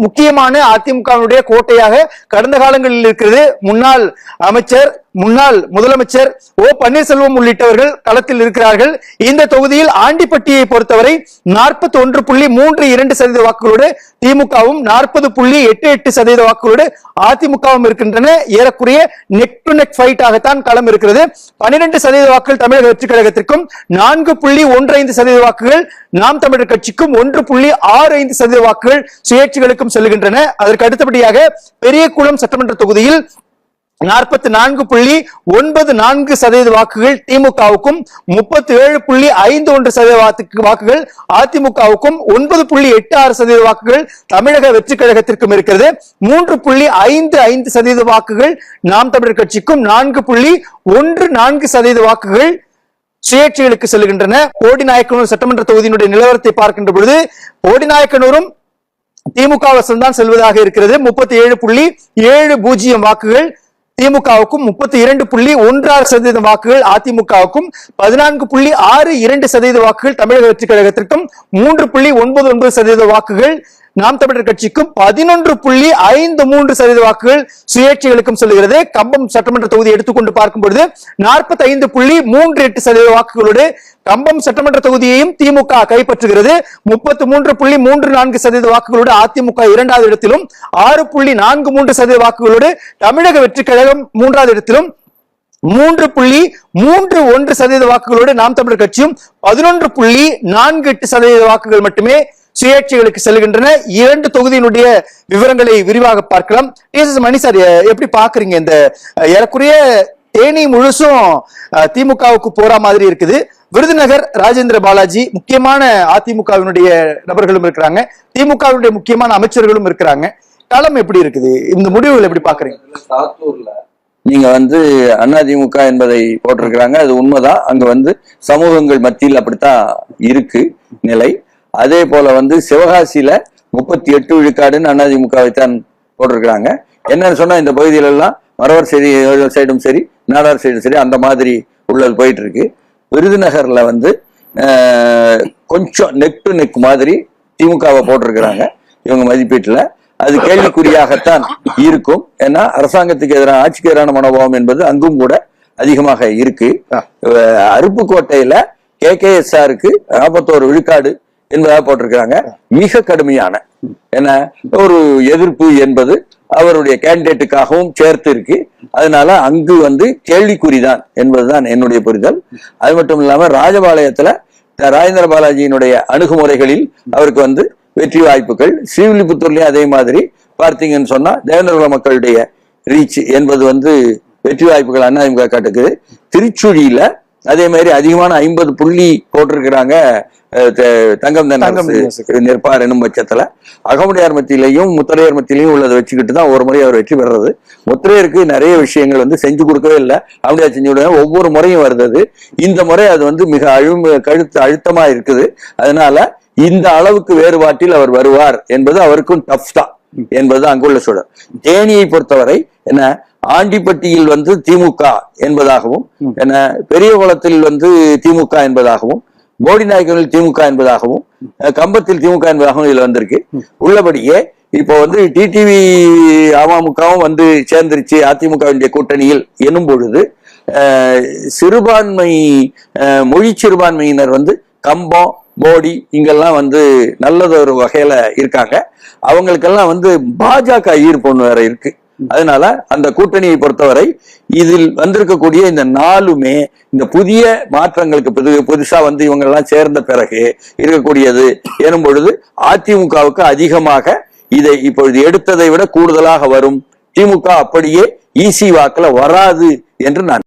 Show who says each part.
Speaker 1: முக்கியமான அதிமுகவுடைய கோட்டையாக கடந்த காலங்களில் இருக்கிறது. முன்னாள் அமைச்சர், முன்னாள் முதலமைச்சர் ஓ பன்னீர்செல்வம் உள்ளிட்டவர்கள் களத்தில் இருக்கிறார்கள். இந்த தொகுதியில் ஆண்டிப்பட்டியை பொறுத்தவரை 41.32% வாக்குகளோடு திமுகவும் 40.88% வாக்குகளோடு அதிமுகவும் இருக்கின்றன. ஏறக்குறைய நெக் டு நெக் ஃபைட் ஆகத்தான் களம் இருக்கிறது. 12% வாக்குகள் தமிழக வெற்றி கழகத்திற்கும், 4.15% வாக்குகள் நாம் தமிழர் கட்சிக்கும், 1.65% வாக்குகள் சுயேட்சைகளுக்கும் செல்கின்றன. அதற்கு அடுத்தபடியாக பெரியகுளம் சட்டமன்ற தொகுதியில் 44.94% வாக்குகள் திமுகவுக்கும், 37.51% வாக்குகள் அதிமுகவுக்கும், 9.86% வாக்குகள் தமிழக வெற்றி கழகத்திற்கும் இருக்கிறது. 3.55% வாக்குகள் நாம் தமிழர் கட்சிக்கும், 4.14% வாக்குகள் சுயேட்சைகளுக்கு செல்கின்றன. போடிநாயக்கனூர் சட்டமன்ற தொகுதியினுடைய நிலவரத்தை பார்க்கின்ற பொழுது போடிநாயக்கனூரும் திமுக வசம் தான் செல்வதாக இருக்கிறது. 37.70 வாக்குகள் திமுகவுக்கும், 32.16% வாக்குகள் அதிமுகவுக்கும், 14.62% வாக்குகள் தமிழக வெற்றி கழகத்திற்கும், 3.99% வாக்குகள் நாம் தமிழர் கட்சிக்கும், 11.53% வாக்குகள் சுயேட்சைகளுக்கும் சொல்லுகிறது. கம்பம் சட்டமன்ற தொகுதி எடுத்துக்கொண்டு பார்க்கும் பொழுது 45.38% வாக்குகளோடு கம்பம் சட்டமன்ற தொகுதியையும் திமுக கைப்பற்றுகிறது. 33.34% வாக்குகளோடு அதிமுக இரண்டாவது இடத்திலும், 6.43% வாக்குகளோடு தமிழக வெற்றி கழகம் மூன்றாவது இடத்திலும், 3.31% வாக்குகளோடு நாம் தமிழர் கட்சியும், 11.48% வாக்குகள் மட்டுமே சுயேட்சைகளுக்கு செல்கின்றன. இரண்டு தொகுதியினுடைய விவரங்களை விரிவாக பார்க்கலாம். மணி சார், எப்படி பாக்குறீங்க? இந்த ஏறக்குறைய தேனி முழுசும் திமுகவுக்கு போற மாதிரி இருக்குது. விருதுநகர் ராஜேந்திர பாலாஜி முக்கியமான அதிமுகவினுடைய நபர்களும் இருக்கிறாங்க, திமுகவினுடைய முக்கியமான அமைச்சர்களும் இருக்கிறாங்க. களம் எப்படி இருக்குது? இந்த முடிவுகள் எப்படி பாக்குறீங்க?
Speaker 2: சாத்தூர்ல நீங்க அதிமுக என்பதை போட்டிருக்கிறாங்க, அது உண்மைதான். அங்க சமூகங்கள் மத்தியில் அப்படித்தான் இருக்கு நிலை. அதே போல சிவகாசியில 38 விழுக்காடுன்னு அதிமுகவைத்தான் போட்டிருக்கிறாங்க. என்னன்னு சொன்னா இந்த பகுதியில எல்லாம் மறவர் சைடும் சரி, நாடார் சைடும் சரி, அந்த மாதிரி உள்ளது போயிட்டு இருக்கு. விருதுநகர்ல கொஞ்சம் நெக் டு நெக் மாதிரி திமுகவை போட்டிருக்கிறாங்க இவங்க மதிப்பீட்டுல. அது கேள்விக்குறியாகத்தான் இருக்கும். ஏன்னா அரசாங்கத்துக்கு எதிரான, ஆட்சிக்கு எதிரான மனோபாவம் என்பது அங்கும் கூட அதிகமாக இருக்கு. அருப்புக்கோட்டையில KKSRக்கு 41 விழுக்காடு என்பதாக போட்டிருக்கிறாங்க. மிக கடுமையான என்ன ஒரு எதிர்ப்பு என்பது அவருடைய கேண்டிடேட்டுக்காகவும் சேர்த்து இருக்கு. அதனால அங்கு கேள்விக்குறிதான் என்பதுதான் என்னுடைய புரிதல். அது மட்டும் இல்லாம ராஜபாளையத்துல ராஜேந்திர பாலாஜியினுடைய அணுகுமுறைகளில் அவருக்கு வெற்றி வாய்ப்புகள். ஸ்ரீவில்லிபுத்தூர்லயும் அதே மாதிரி பார்த்தீங்கன்னு சொன்னா தேவேந்திரகுல மக்களுடைய ரீச் என்பது வெற்றி வாய்ப்புகள் அதிமுக காட்டுக்குது. திருச்சுழியில அதே மாதிரி அதிகமான 50 புள்ளி போட்டிருக்கிறாங்க. தங்கம் நிற்பார் என்னும் பட்சத்துல அகமுடையார் மத்தியிலையும் முத்திரையர் மத்தியிலையும் உள்ளதை வச்சுக்கிட்டு தான் ஒரு முறை அவர் வெற்றி பெறது. முத்திரையருக்கு நிறைய விஷயங்கள் செஞ்சு கொடுக்கவே இல்லை, அகமுடையார் செஞ்சு கொடுக்க ஒவ்வொரு முறையும் வருது. இந்த முறை அது மிக அழுத்தமா இருக்குது. அதனால இந்த அளவுக்கு வேறுபாட்டில் அவர் வருவார் என்பது அவருக்கும் டஃப் தான் என்பது அங்குள்ள சூழல். தேனியை பொறுத்தவரை என்ன ஆண்டிப்பட்டியில் திமுக என்பதாகவும், என்ன பெரியகுளத்தில் திமுக என்பதாகவும், போடிநாயக்கனில் திமுக என்பதாகவும், கம்பத்தில் திமுக என்பதாகவும் இதுல வந்திருக்கு. உள்ளபடியே இப்போ டிடிவி அமமுகவும் சேர்ந்துருச்சு அதிமுகவினுடைய கூட்டணியில் எனும் பொழுது சிறுபான்மை மொழி சிறுபான்மையினர் கம்பம், போடி இங்கெல்லாம் நல்லதொரு வகையில இருக்காங்க. அவங்களுக்கெல்லாம் பாஜக ஈர்ப்பு வேற இருக்கு. அதனால அந்த கூட்டணியை பொறுத்தவரை இதில் வந்திருக்கக்கூடிய இந்த 4மே இந்த புதிய மாற்றங்களுக்கு புதுசா இவங்க எல்லாம் சேர்ந்த பிறகு இருக்கக்கூடியது எனும் பொழுது அதிமுகவுக்கு அதிகமாக இதை இப்பொழுது எடுத்ததை விட கூடுதலாக வரும். திமுக அப்படியே ஈசி வாக்குல வராது என்று நான்